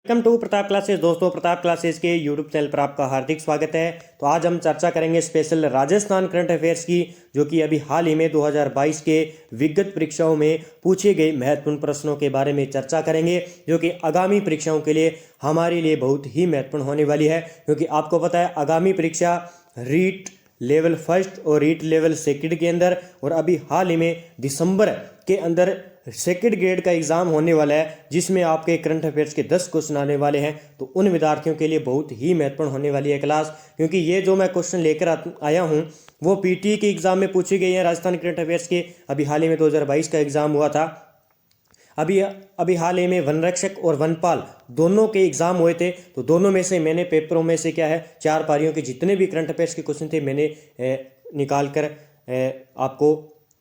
Welcome to Pratap classes. दोस्तों, Pratap classes के YouTube channel पर आपका हार्दिक स्वागत है। तो आज हम चर्चा करेंगे स्पेशल राजस्थान करंट अफेयर्स की, जो कि अभी हाल ही में 2022 के विगत परीक्षाओं में पूछे गए महत्वपूर्ण प्रश्नों के बारे में चर्चा करेंगे, जो कि आगामी परीक्षाओं के लिए हमारे लिए बहुत ही महत्वपूर्ण होने वाली है। क्योंकि आपको पता है आगामी परीक्षा रीट लेवल फर्स्ट और रीट लेवल सेकंड के अंदर, और अभी हाल ही में दिसंबर के अंदर सेकंड ग्रेड का एग्जाम होने वाला है, जिसमें आपके करंट अफेयर्स के 10 क्वेश्चन आने वाले हैं। तो उन विद्यार्थियों के लिए बहुत ही महत्वपूर्ण होने वाली है क्लास, क्योंकि ये जो मैं क्वेश्चन लेकर आया हूँ वो पीटी के एग्जाम में पूछी गई है। राजस्थान करंट अफेयर्स के अभी हाल ही में 2022 का एग्जाम हुआ था। अभी हाल ही में वन रक्षक और वनपाल दोनों के एग्जाम हुए थे। तो दोनों में से मैंने पेपरों में से क्या है 4 पारियों के जितने भी करंट अफेयर्स के क्वेश्चन थे मैंने निकाल कर आपको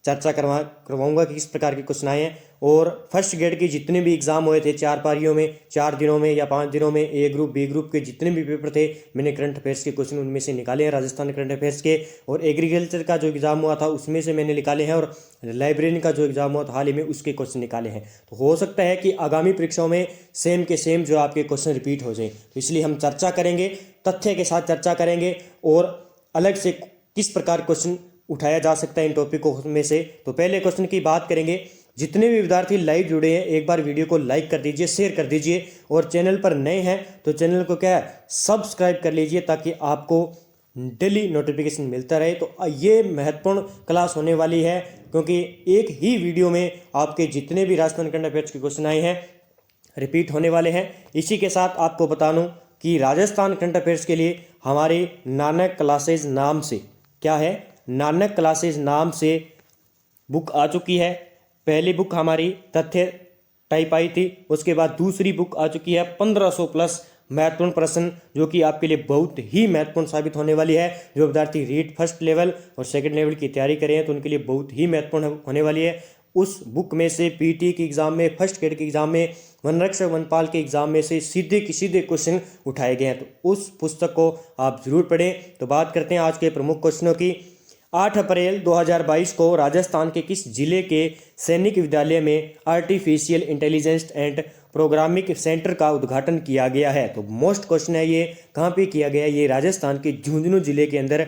चर्चा करवाऊंगा कि किस प्रकार के क्वेश्चन आए हैं। और फर्स्ट ग्रेड के जितने भी एग्जाम हुए थे 4 पारियों में, 4 दिनों में या 5 दिनों में, ए ग्रुप बी ग्रुप के जितने भी पेपर थे मैंने करंट अफेयर्स के क्वेश्चन उनमें से निकाले हैं राजस्थान करंट अफेयर्स के। और एग्रीकल्चर का जो एग्जाम हुआ था उसमें से मैंने निकाले हैं, और लाइब्रेरी का जो एग्जाम हुआ था हाल ही में उसके क्वेश्चन निकाले हैं। तो हो सकता है कि आगामी परीक्षाओं में सेम के सेम जो आपके क्वेश्चन रिपीट हो जाए, तो इसलिए हम चर्चा करेंगे, तथ्य के साथ चर्चा करेंगे और अलग से किस प्रकार क्वेश्चन उठाया जा सकता है इन टॉपिकों में से। तो पहले क्वेश्चन की बात करेंगे। जितने भी विद्यार्थी लाइव जुड़े हैं एक बार वीडियो को लाइक कर दीजिए, शेयर कर दीजिए, और चैनल पर नए हैं तो चैनल को क्या है सब्सक्राइब कर लीजिए, ताकि आपको डेली नोटिफिकेशन मिलता रहे। तो ये महत्वपूर्ण क्लास होने वाली है, क्योंकि एक ही वीडियो में आपके जितने भी राजस्थान करंट अफेयर्स के क्वेश्चन आए हैं रिपीट होने वाले हैं। इसी के साथ आपको बता दूं कि राजस्थान करंट अफेयर्स के लिए हमारे नानक क्लासेज नाम से क्या है, नानक क्लासेज नाम से बुक आ चुकी है। पहली बुक हमारी तथ्य टाइप आई थी, उसके बाद दूसरी बुक आ चुकी है 1500 प्लस महत्वपूर्ण प्रश्न, जो कि आपके लिए बहुत ही महत्वपूर्ण साबित होने वाली है। जो विद्यार्थी रीट फर्स्ट लेवल और सेकंड लेवल की तैयारी करें तो उनके लिए बहुत ही महत्वपूर्ण होने वाली है। उस बुक में से पीटी के एग्जाम में, फर्स्ट ग्रेड के एग्जाम में, वन रक्षक वनपाल के एग्जाम में से सीधे क्वेश्चन उठाए गए हैं। तो उस पुस्तक को आप जरूर पढ़ें। तो बात करते हैं आज के प्रमुख क्वेश्चनों की। 8 अप्रैल 2022 को राजस्थान के किस जिले के सैनिक विद्यालय में artificial intelligence and programming centre का उद्घाटन किया गया है? तो मोस्ट क्वेश्चन है ये, कहाँ पे किया गया है? ये राजस्थान के झुंझुनू जिले के अंदर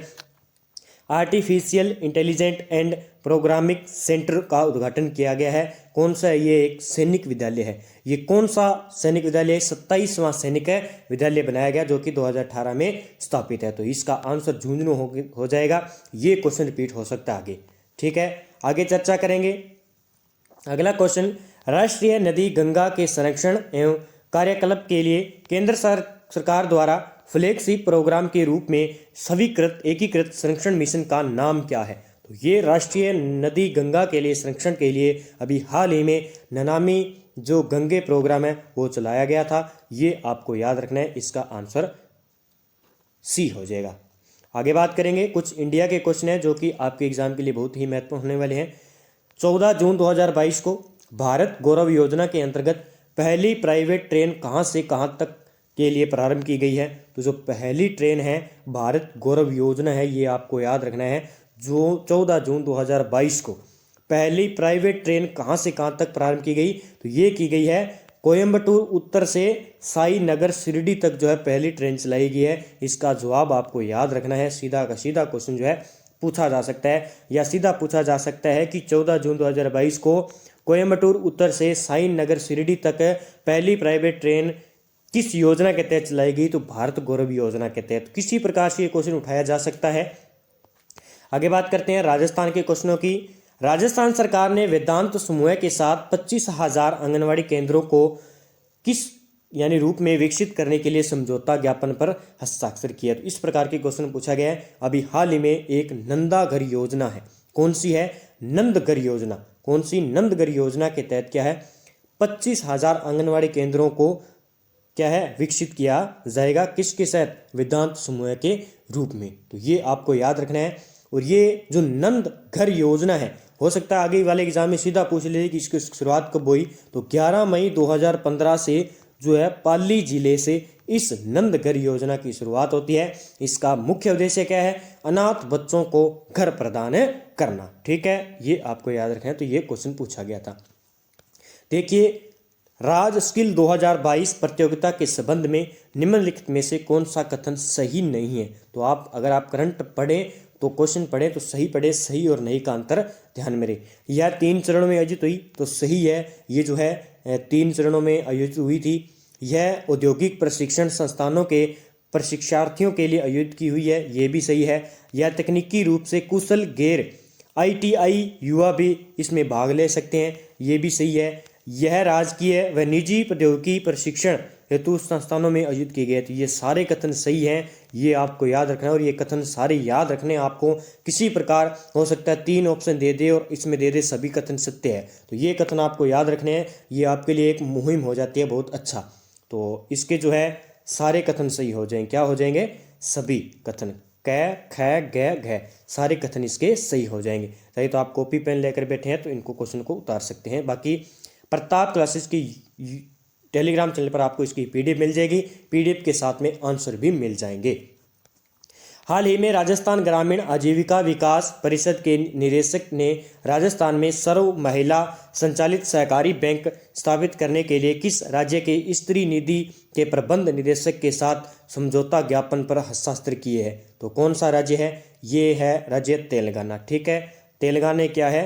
artificial intelligent and programming centre का उद्घाटन किया गया है। कौन सा है? ये एक सैनिक विद्यालय है। ये कौन सा सैनिक विद्यालय? 27वां सैनिक विद्यालय बनाया गया, जो कि 2018 में स्थापित है। तो इसका आंसर झुंझुनू हो जाएगा। ये क्वेश्चन रिपीट हो सकता है आगे। ठीक है, आगे चर्चा करेंगे। अगला क्वेश्चन, राष्ट्रीय नदी गंगा के संरक्षण एवं कार्यकलाप के लिए केंद्र सरकार द्वारा फ्लैगशिप प्रोग्राम के रूप में स्वीकृत एकीकृत संरक्षण मिशन का नाम क्या है? तो ये राष्ट्रीय नदी गंगा के लिए संरक्षण के लिए अभी हाल ही में नमामि जो गंगे प्रोग्राम है वो चलाया गया था। ये आपको याद रखना है, इसका आंसर सी हो जाएगा। आगे बात करेंगे, कुछ इंडिया के क्वेश्चन हैं जो कि आपके एग्जाम के लिए बहुत ही महत्वपूर्ण होने वाले हैं। 14 जून 2022 को भारत गौरव योजना के अंतर्गत पहली प्राइवेट ट्रेन कहाँ से कहाँ तक के लिए प्रारंभ की गई है? तो जो पहली ट्रेन है भारत गौरव योजना है, ये आपको याद रखना है। जो 14 जून 2022 को पहली प्राइवेट ट्रेन कहाँ से कहाँ तक प्रारंभ की गई? तो ये की गई है कोयम्बटूर उत्तर से साई नगर शिरडी तक जो है पहली ट्रेन चलाई गई है। इसका जवाब आपको याद रखना है। सीधा का सीधा क्वेश्चन जो है पूछा जा सकता है, या सीधा पूछा जा सकता है कि 14 जून 2022 को कोयम्बटूर उत्तर से साई नगर शिरडी तक पहली प्राइवेट ट्रेन किस योजना के तहत चलाई गई? तो भारत गौरव योजना के तहत। किसी प्रकार से ये क्वेश्चन उठाया जा सकता है। आगे बात करते हैं राजस्थान के क्वेश्चनों की। राजस्थान सरकार ने वेदांत समूह के साथ 25,000 आंगनवाड़ी केंद्रों को किस यानी रूप में विकसित करने के लिए समझौता ज्ञापन पर हस्ताक्षर किया? तो इस प्रकार के क्वेश्चन पूछा गया है। अभी हाल ही में एक नंदा घर योजना है। कौन सी है? नंद घर योजना। कौन सी? नंद घर योजना के तहत क्या है 25,000 आंगनवाड़ी केंद्रों को क्या है विकसित किया जाएगा। किसके साथ? वेदांत समूह के रूप में। तो ये आपको याद रखना है। और ये जो नंद घर योजना है, हो सकता है आगे वाले एग्जाम में सीधा पूछ लीजिए कि इसकी शुरुआत कब हुई। तो 11 मई 2015 से जो है पाली जिले से इस नंद घर योजना की शुरुआत होती है। इसका मुख्य उद्देश्य क्या है? अनाथ बच्चों को घर प्रदान करना। ठीक है, ये आपको याद रखना है। तो ये क्वेश्चन पूछा गया था। देखिए राज स्किल 2022 प्रतियोगिता के संबंध में निम्नलिखित में से कौन सा कथन सही नहीं है। तो आप अगर आप करंट पढ़ें तो क्वेश्चन पढ़ें तो सही पढ़े, सही और नहीं का अंतर ध्यान में रहे। यह 3 चरणों में आयोजित हुई तो सही है, ये जो है 3 चरणों में आयोजित हुई थी। यह औद्योगिक प्रशिक्षण संस्थानों के प्रशिक्षार्थियों के लिए आयोजित की हुई है, ये भी सही है। यह तकनीकी रूप से कुशल गैर ITI युवा भी इसमें भाग ले सकते हैं, ये भी सही है। यह राजकीय व निजी प्रौद्योगिकी प्रशिक्षण हेतु संस्थानों में आयोजित किए गए। तो ये सारे कथन सही हैं, ये आपको याद रखना है। और ये कथन सारे याद रखने आपको किसी प्रकार हो सकता है 3 ऑप्शन दे दे और इसमें दे दे सभी कथन सत्य है, तो ये कथन आपको याद रखने हैं। ये आपके लिए एक मुहिम हो जाती है बहुत अच्छा। तो इसके जो है सारे कथन सही हो जाएंगे। क्या हो जाएंगे? सभी कथन, कै खै गै घै, सारे कथन इसके सही हो जाएंगे। सही, तो आप कॉपी पेन लेकर बैठे हैं तो इनको क्वेश्चन को उतार सकते हैं। बाकी प्रताप क्लासेस की टेलीग्राम चैनल पर आपको इसकी PDF मिल जाएगी, PDF के साथ में आंसर भी मिल जाएंगे। हाल ही में राजस्थान ग्रामीण आजीविका विकास परिषद के निदेशक ने राजस्थान में सर्व महिला संचालित सहकारी बैंक स्थापित करने के लिए किस राज्य के स्त्री निधि के प्रबंध निदेशक के साथ समझौता ज्ञापन पर हस्ताक्षर किए हैं। तो कौन सा राज्य है? ये है राज्य तेलंगाना। ठीक है, तेलंगाना क्या है?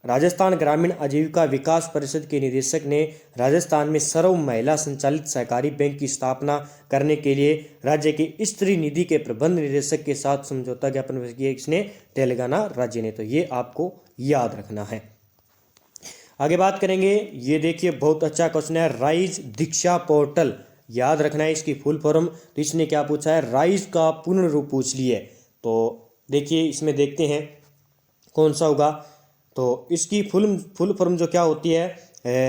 राजस्थान ग्रामीण आजीविका विकास परिषद के निदेशक ने राजस्थान में सर्व महिला संचालित सहकारी बैंक की स्थापना करने के लिए राज्य के स्त्री निधि के प्रबंध निदेशक के साथ समझौता ज्ञापन किया, किसने? तेलंगाना राज्य ने। तो ये आपको याद रखना है। आगे बात करेंगे, ये देखिए बहुत अच्छा क्वेश्चन है, राइज दीक्षा पोर्टल। याद रखना है इसकी फुल फॉर्म। तो इसने क्या पूछा है? राइज का पूर्ण रूप पूछ लिए। तो देखिए इसमें देखते हैं कौन सा होगा। तो इसकी फुल फॉर्म जो क्या होती है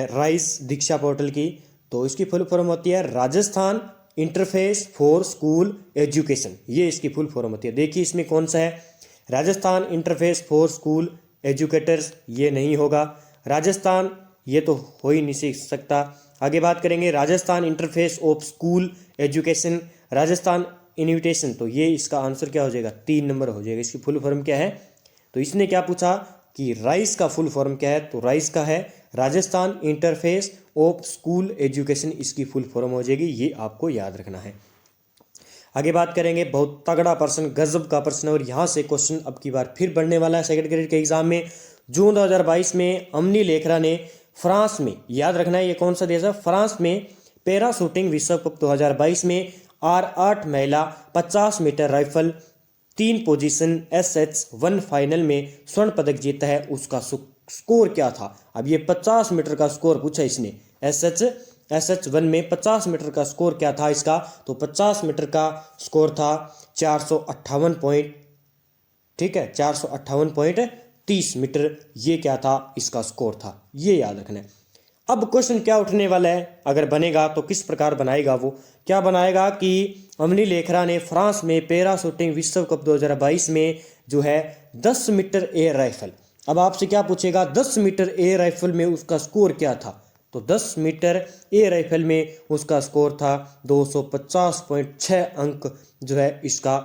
राइज दीक्षा पोर्टल की, तो इसकी फुल फॉर्म होती है Rajasthan interface for school education. ये इसकी फुल फॉर्म होती है। देखिए इसमें कौन सा है? Rajasthan interface for school educators, ये नहीं होगा। राजस्थान ये तो हो ही नहीं सकता। आगे बात करेंगे Rajasthan interface of school education, Rajasthan invitation, तो ये इसका आंसर क्या हो जाएगा? 3 नंबर हो जाएगा। इसकी फुल फॉर्म क्या है? तो इसने क्या पूछा कि राइस का फुल फॉर्म क्या है? तो राइस का है Rajasthan interface of school education, इसकी फुल फॉर्म हो जाएगी। ये आपको याद रखना है। आगे बात करेंगे, बहुत तगड़ा प्रश्न, गजब का प्रश्न, और यहाँ से क्वेश्चन अब की बार फिर बढ़ने वाला है सेकंड ग्रेड के एग्जाम में। जून 2022 में अमनी लेखरा ने फ्रांस में, याद रखना है ये कौन सा देश है? फ्रांस में पैरा शूटिंग विश्व कप 2022 में R8 महिला 50 metre rifle 3 position SH1 final में स्वर्ण पदक जीता है। उसका स्कोर क्या था? अब ये 50 मीटर का स्कोर पूछा इसने। SH1 में 50 मीटर का स्कोर क्या था इसका? तो 50 मीटर का स्कोर था 458 पॉइंट, ठीक है, 458.30 मीटर, ये क्या था? इसका स्कोर था। ये याद रखना है। अब क्वेश्चन क्या उठने वाला है, अगर बनेगा तो किस प्रकार बनाएगा? वो क्या बनाएगा कि अमनी लेखरा ने फ्रांस में पैरा शूटिंग विश्व कप 2022 में जो है 10 मीटर एयर राइफल, अब आपसे क्या पूछेगा 10 मीटर एयर राइफल में उसका स्कोर क्या था? तो 10 मीटर एयर राइफल में उसका स्कोर था 250.6 अंक जो है इसका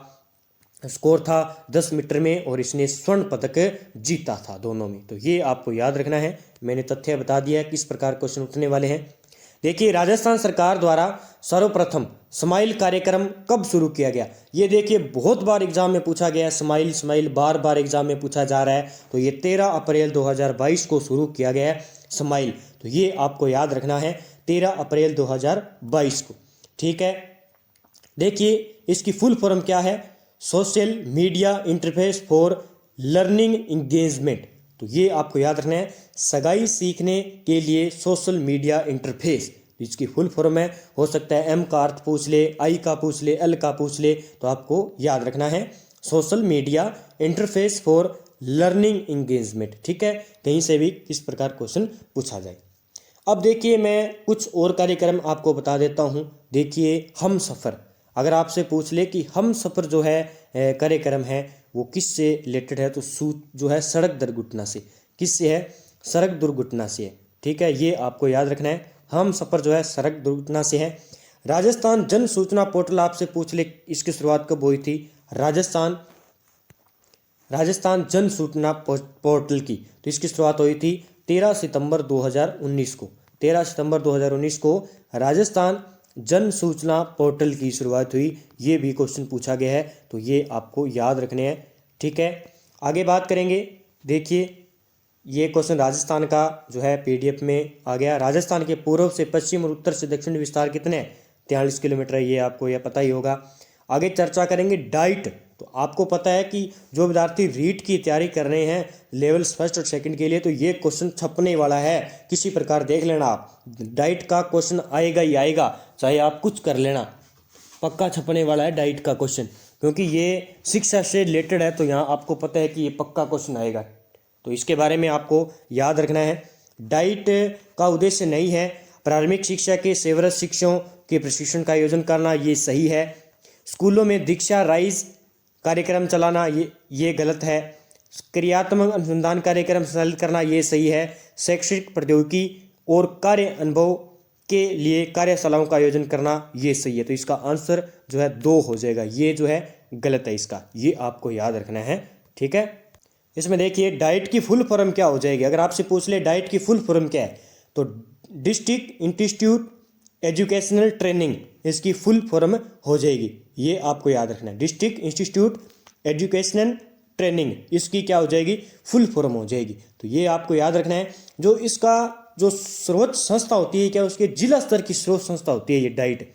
स्कोर था 10 मीटर में, और इसने स्वर्ण पदक जीता था दोनों में। तो ये आपको याद रखना है। मैंने तथ्य बता दिया है किस प्रकार क्वेश्चन उठने वाले हैं। देखिए राजस्थान सरकार द्वारा सर्वप्रथम स्माइल कार्यक्रम कब शुरू किया गया? ये देखिए बहुत बार एग्जाम में पूछा गया, स्माइल बार बार एग्जाम में पूछा जा रहा है। तो ये 13 अप्रैल 2022 को शुरू किया गया है स्माइल। तो ये आपको याद रखना है 13 अप्रैल 2022 को, ठीक है। देखिए इसकी फुल फॉर्म क्या है? Social media interface for learning engagement. तो ये आपको याद रखना है, सगाई सीखने के लिए सोशल मीडिया इंटरफेस, इसकी फुल फॉर्म है। हो सकता है M का अर्थ पूछ ले, I का पूछ ले, L का पूछ ले, तो आपको याद रखना है social media interface for learning engagement, ठीक है। कहीं से भी किस प्रकार क्वेश्चन पूछा जाए। अब देखिए मैं कुछ और कार्यक्रम आपको बता देता हूँ। देखिए हम सफ़र, अगर आपसे पूछ ले कि हम सफ़र जो है कार्यक्रम है वो किस से रिलेटेड है, तो जो है सड़क दुर्घटना से, किससे है? सड़क दुर्घटना से है, ठीक है। ये आपको याद रखना है, हम सफ़र जो है सड़क दुर्घटना से है। राजस्थान जन सूचना पोर्टल आपसे पूछ ले इसकी शुरुआत कब हुई थी? राजस्थान जन सूचना पोर्टल की, तो इसकी शुरुआत हुई थी 13 सितंबर 2019 को, 13 सितंबर 2019 को राजस्थान जन सूचना पोर्टल की शुरुआत हुई। ये भी क्वेश्चन पूछा गया है, तो ये आपको याद रखने हैं। ठीक है, आगे बात करेंगे। देखिए ये क्वेश्चन राजस्थान का जो है पीडीएफ में आ गया। राजस्थान के पूर्व से पश्चिम और उत्तर से दक्षिण विस्तार कितने हैं? 43 किलोमीटर है, ये आपको यह पता ही होगा। आगे चर्चा करेंगे डाइट। तो आपको पता है कि जो विद्यार्थी रीट की तैयारी कर रहे हैं लेवल्स फर्स्ट और सेकंड के लिए, तो ये क्वेश्चन छपने वाला है। किसी प्रकार देख लेना आप, डाइट का क्वेश्चन आएगा ही आएगा, चाहे आप कुछ कर लेना, पक्का छपने वाला है डाइट का क्वेश्चन, क्योंकि ये शिक्षा से रिलेटेड है। तो यहाँ आपको पता है कि ये पक्का क्वेश्चन आएगा, तो इसके बारे में आपको याद रखना है। डाइट का उद्देश्य नहीं है प्रारंभिक शिक्षा के सेवरत शिक्षकों के प्रशिक्षण का आयोजन करना, ये सही है। स्कूलों में दीक्षा राइज कार्यक्रम चलाना, ये गलत है। क्रियात्मक अनुसंधान कार्यक्रम संचालित करना, ये सही है। शैक्षिक प्रौद्योगिकी और कार्य अनुभव के लिए कार्यशालाओं का आयोजन करना, ये सही है। तो इसका आंसर जो है 2 हो जाएगा, ये जो है गलत है इसका, ये आपको याद रखना है। ठीक है, इसमें देखिए डाइट की फुल फॉर्म क्या हो जाएगी। अगर आपसे पूछ ले डाइट की फुल फॉर्म क्या है, तो डिस्ट्रिक्ट इंस्टीट्यूट एजुकेशनल ट्रेनिंग इसकी फुल फॉर्म हो जाएगी, ये आपको याद रखना है। डिस्ट्रिक्ट इंस्टीट्यूट एजुकेशनल ट्रेनिंग इसकी क्या हो जाएगी? फुल फॉर्म हो जाएगी। तो ये आपको याद रखना है। जो इसका जो स्रोत संस्था होती है, क्या उसके जिला स्तर की स्रोत संस्था होती है ये डाइट,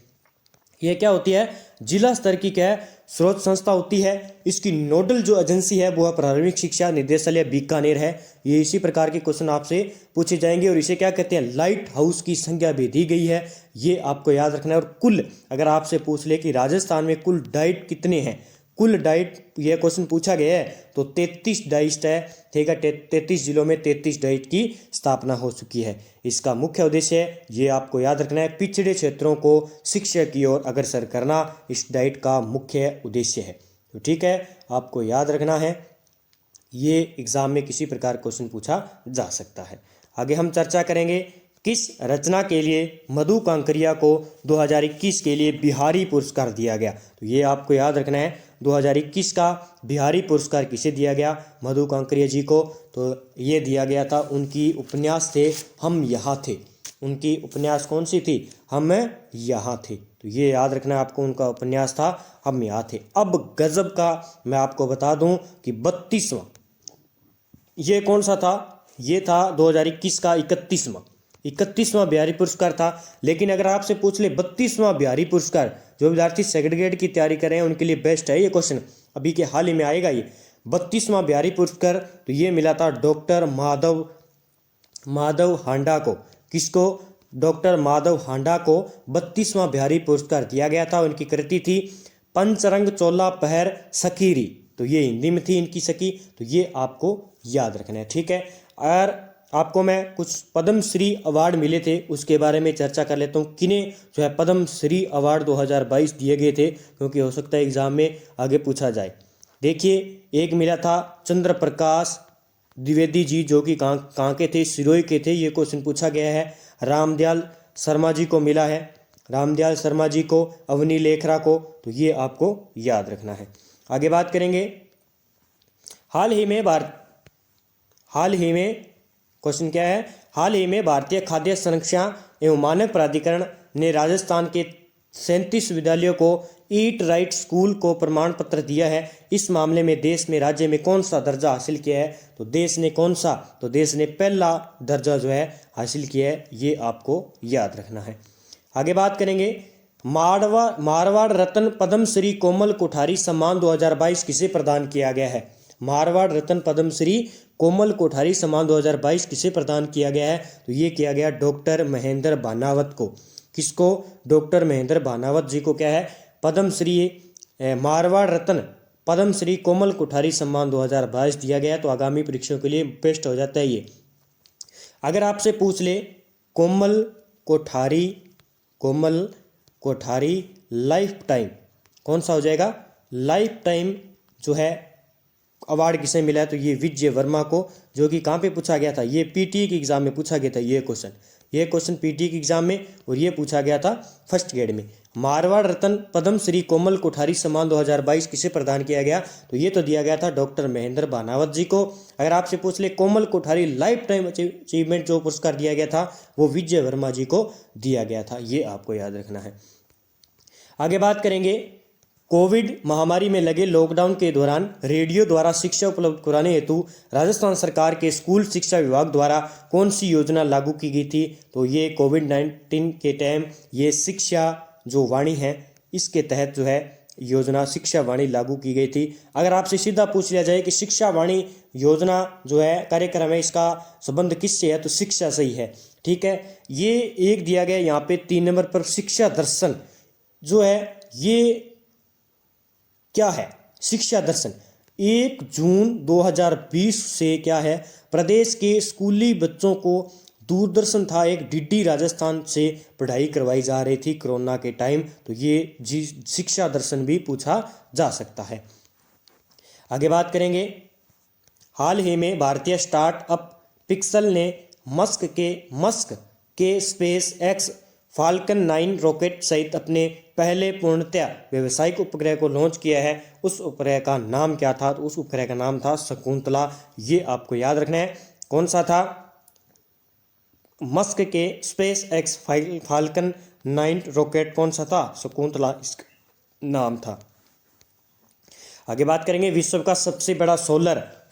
ये क्या होती है? जिला स्तर की क्या है? स्रोत संस्था होती है। इसकी नोडल जो एजेंसी है वो प्रारंभिक शिक्षा निदेशालय बीकानेर है। ये इसी प्रकार के क्वेश्चन आपसे पूछे जाएंगे। और इसे क्या कहते हैं? लाइट हाउस की संज्ञा भी दी गई है, ये आपको याद रखना है। और कुल अगर आपसे पूछ ले कि राजस्थान में कुल डाइट कितने हैं, कुल डाइट यह क्वेश्चन पूछा गया है, तो 33 डाइट है। ठीक है, 33 जिलों में 33 डाइट की स्थापना हो चुकी है। इसका मुख्य उद्देश्य है, ये आपको याद रखना है, पिछड़े क्षेत्रों को शिक्षा की ओर अग्रसर करना इस डाइट का मुख्य उद्देश्य है। तो ठीक है, आपको याद रखना है, ये एग्जाम में किसी प्रकार क्वेश्चन पूछा जा सकता है। आगे हम चर्चा करेंगे किस रचना के लिए मधु कांकरिया को 2021 के लिए बिहारी पुरस्कार दिया गया। तो ये आपको याद रखना है, 2021 का बिहारी पुरस्कार किसे दिया गया? मधु कांकरिया जी को। तो ये दिया गया था, उनकी उपन्यास थे हम यहाँ थे। उनकी उपन्यास कौन सी थी? हम यहाँ थे। तो ये याद रखना है आपको, उनका उपन्यास था हम यहाँ थे। अब गजब का मैं आपको बता दूं कि 32वां ये कौन सा था? ये था 2021 का 31वां बिहारी पुरस्कार था। लेकिन अगर आपसे पूछ ले 32वां बिहारी पुरस्कार, जो विद्यार्थी सेकंड ग्रेड की तैयारी कर रहे हैं उनके लिए बेस्ट है ये क्वेश्चन, अभी के हाल ही में आएगा ये 32वां बिहारी पुरस्कार। तो ये मिला था डॉक्टर माधव हांडा को। किसको? डॉक्टर माधव हांडा को 32वां बिहारी पुरस्कार दिया गया था। उनकी कृति थी पंचरंग चोला पहर सखीरी। तो ये हिंदी में थी इनकी सखी। तो ये आपको याद रखना है। ठीक है, और आपको मैं कुछ पद्मश्री अवार्ड मिले थे उसके बारे में चर्चा कर लेता हूँ। किन्हें जो है पद्मश्री अवार्ड 2022 दिए गए थे, क्योंकि हो सकता है एग्जाम में आगे पूछा जाए। देखिए, एक मिला था चंद्र प्रकाश द्विवेदी जी, जो कि कहाँ के थे? सिरोही के थे। ये क्वेश्चन पूछा गया है। रामदयाल शर्मा जी को मिला है, रामदयाल शर्मा जी को, अवनी लेखरा को। तो ये आपको याद रखना है। आगे बात करेंगे, हाल ही में क्वेश्चन क्या है? हाल ही में भारतीय खाद्य संरक्षण एवं मानक प्राधिकरण ने राजस्थान के 37 विद्यालयों को ईट राइट स्कूल को प्रमाण पत्र दिया है। इस मामले में देश में राज्य में कौन सा दर्जा हासिल किया है? तो देश ने कौन सा? तो देश ने पहला दर्जा जो है हासिल किया है, ये आपको याद रखना है। आगे बात करेंगे, मारवाड़ रत्न पद्मश्री कोमल कोठारी सम्मान 2022 किसे प्रदान किया गया है? मारवाड़ रत्न पद्मश्री कोमल कोठारी सम्मान 2022 किसे प्रदान किया गया है? तो ये किया गया डॉक्टर महेंद्र भानावत को। किसको? डॉक्टर महेंद्र भानावत जी को क्या है? पद्मश्री मारवाड़ रत्न पद्मश्री कोमल कोठारी सम्मान 2022 दिया गया। तो आगामी परीक्षाओं के लिए बेस्ट हो जाता है ये। अगर आपसे पूछ ले कोमल कोठारी लाइफ टाइम, कौन सा हो जाएगा? लाइफ टाइम जो है अवार्ड किसे मिला है? तो ये विजय वर्मा को, जो कि कहाँ पे पूछा गया था? ये पीटी के एग्जाम में पूछा गया था ये क्वेश्चन पीटी के एग्जाम में, और ये पूछा गया था फर्स्ट ग्रेड में। मारवाड़ रत्न पद्मश्री कोमल कोठारी सम्मान 2022 किसे प्रदान किया गया? तो ये तो दिया गया था डॉक्टर महेंद्र भानावत जी को। अगर आपसे पूछ ले कोमल कोठारी लाइफ टाइम अचीवमेंट जो पुरस्कार दिया गया था वो विजय वर्मा जी को दिया गया था, ये आपको याद रखना है। आगे बात करेंगे, कोविड महामारी में लगे लॉकडाउन के दौरान रेडियो द्वारा शिक्षा उपलब्ध कराने हेतु राजस्थान सरकार के स्कूल शिक्षा विभाग द्वारा कौन सी योजना लागू की गई थी? तो ये कोविड-19 के टाइम ये शिक्षा जो वाणी है इसके तहत जो है योजना शिक्षा वाणी लागू की गई थी। अगर आपसे सीधा पूछ लिया जाए कि शिक्षा वाणी योजना जो है कार्यक्रम है इसका संबंध किससे है, तो शिक्षा से ही है। ठीक है, ये एक दिया गया यहाँ पे 3 नंबर पर शिक्षा दर्शन जो है ये क्या है? शिक्षा दर्शन 1 जून 2020 से क्या है प्रदेश के स्कूली बच्चों को दूरदर्शन था एक डीडी राजस्थान से पढ़ाई करवाई जा रही थी कोरोना के टाइम, तो ये जी शिक्षा दर्शन भी पूछा जा सकता है। आगे बात करेंगे, हाल ही में भारतीय स्टार्टअप पिक्सल ने मस्क के स्पेस एक्स फाल्कन 9 रॉकेट सहित अपने पहले पूर्णतः व्यावसायिक उपग्रह को लॉन्च किया है। उस उपग्रह का नाम क्या था? तो उस उपग्रह का नाम था शकुंतला, ये आपको याद रखना है। कौन सा था? मस्क के स्पेस एक्स फाल्कन 9 रॉकेट कौन सा था? शकुंतला इसका नाम था। आगे बात करेंगे, विश्व का सबसे बड़ा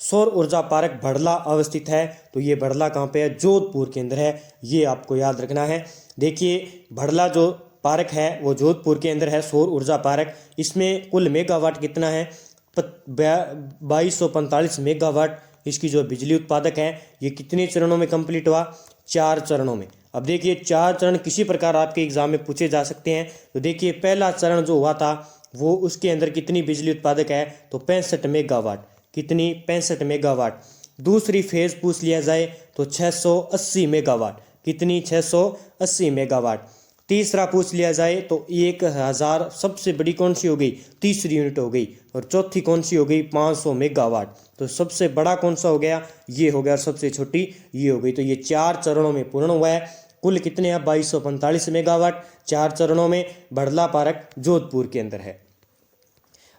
सौर ऊर्जा पार्क भड़ला अवस्थित है। तो ये भड़ला कहाँ पे है? जोधपुर के अंदर है, ये आपको याद रखना है। देखिए भड़ला जो पार्क है वो जोधपुर के अंदर है, सौर ऊर्जा पार्क। इसमें कुल मेगावाट कितना है? 2245 मेगावाट इसकी जो बिजली उत्पादक है। ये कितने चरणों में कंप्लीट हुआ? 4 चरणों में। अब देखिए 4 चरण किसी प्रकार आपके एग्जाम में पूछे जा सकते हैं। तो देखिए पहला चरण जो हुआ था वो उसके अंदर कितनी बिजली उत्पादक है? तो 65 मेगावाट। कितनी? 65 मेगावाट। दूसरी फेज पूछ लिया जाए तो 680 मेगावाट। कितनी? 680 मेगावाट। तीसरा पूछ लिया जाए तो 1000 सबसे बड़ी कौन सी हो गई? तीसरी यूनिट हो गई। और चौथी कौन सी हो गई? 500 मेगावाट। तो सबसे बड़ा कौन सा हो गया? ये हो गया। और सबसे छोटी ये हो गई। तो ये 4 चरणों में पूर्ण हुआ है। कुल कितने हैं? 2245 मेगावाट 4 चरणों में। भड़ला पार्क जोधपुर के अंदर है।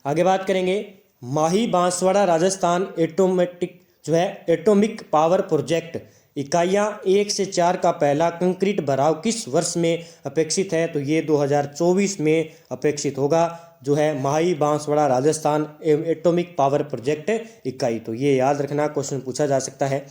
आगे बात करेंगे, Mahi Banswara Rajasthan atomic power project इकाइयाँ 1 से 4 का पहला कंक्रीट भराव किस वर्ष में अपेक्षित है? तो ये 2024 में अपेक्षित होगा जो है Mahi Banswara Rajasthan atomic power project इकाई। तो ये याद रखना, क्वेश्चन पूछा जा सकता है।